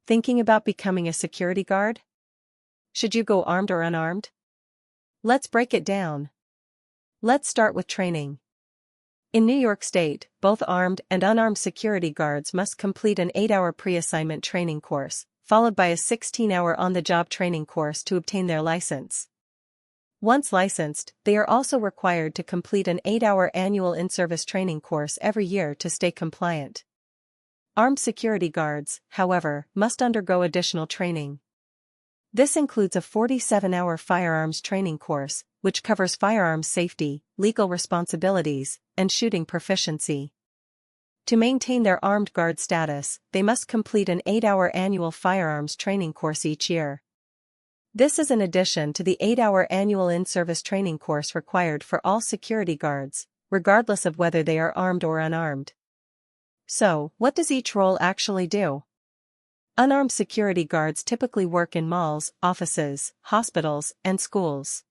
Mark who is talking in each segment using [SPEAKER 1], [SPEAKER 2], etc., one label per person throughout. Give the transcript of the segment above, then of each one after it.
[SPEAKER 1] Thinking about becoming a security guard? Should you go armed or unarmed? Let's break it down. Let's start with training. In New York State, both armed and unarmed security guards must complete an 8-hour pre-assignment training course, followed by a 16-hour on-the-job training course to obtain their license. Once licensed, they are also required to complete an 8-hour annual in-service training course every year to stay compliant. Armed security guards, however, must undergo additional training. This includes a 47-hour firearms training course, which covers firearms safety, legal responsibilities, and shooting proficiency. To maintain their armed guard status, they must complete an 8-hour annual firearms training course each year. This is in addition to the 8-hour annual in-service training course required for all security guards, regardless of whether they are armed or unarmed. So, what does each role actually do? Unarmed security guards typically work in malls, offices, hospitals, and schools.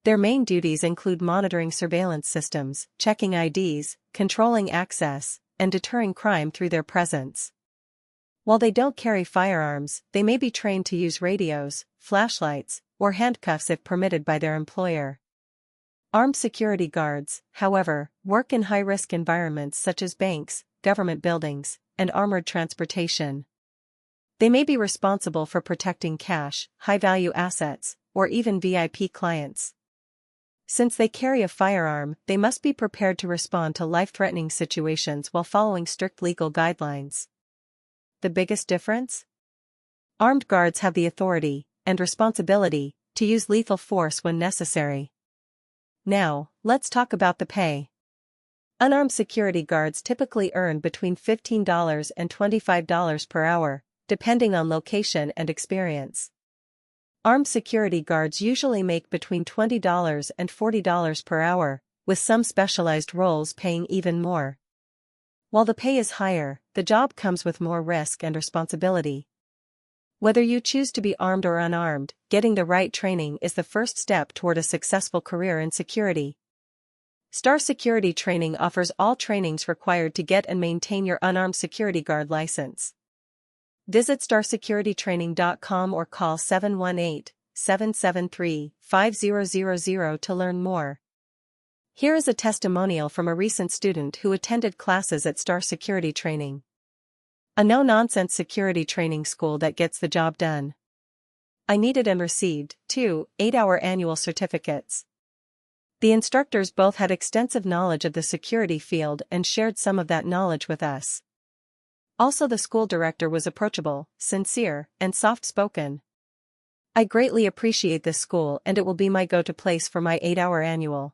[SPEAKER 1] Their main duties include monitoring surveillance systems, checking IDs, controlling access, and deterring crime through their presence. While they don't carry firearms, they may be trained to use radios, flashlights, or handcuffs if permitted by their employer. Armed security guards, however, work in high-risk environments such as banks, government buildings, and armored transportation. They may be responsible for protecting cash, high-value assets, or even VIP clients. Since they carry a firearm, they must be prepared to respond to life-threatening situations while following strict legal guidelines. The biggest difference? Armed guards have the authority and responsibility to use lethal force when necessary. Now, let's talk about the pay. Unarmed security guards typically earn between $15 and $25 per hour, depending on location and experience. Armed security guards usually make between $20 and $40 per hour, with some specialized roles paying even more. While the pay is higher, the job comes with more risk and responsibility. Whether you choose to be armed or unarmed, getting the right training is the first step toward a successful career in security. Star Security Training offers all trainings required to get and maintain your unarmed security guard license. Visit starsecuritytraining.com or call 718-773-5000 to learn more. Here is a testimonial from a recent student who attended classes at Star Security Training. A no-nonsense security training school that gets the job done. I needed and received 2 8-hour annual certificates. The instructors both had extensive knowledge of the security field and shared some of that knowledge with us. Also, the school director was approachable, sincere, and soft-spoken. I greatly appreciate this school and it will be my go-to place for my 8-hour annual.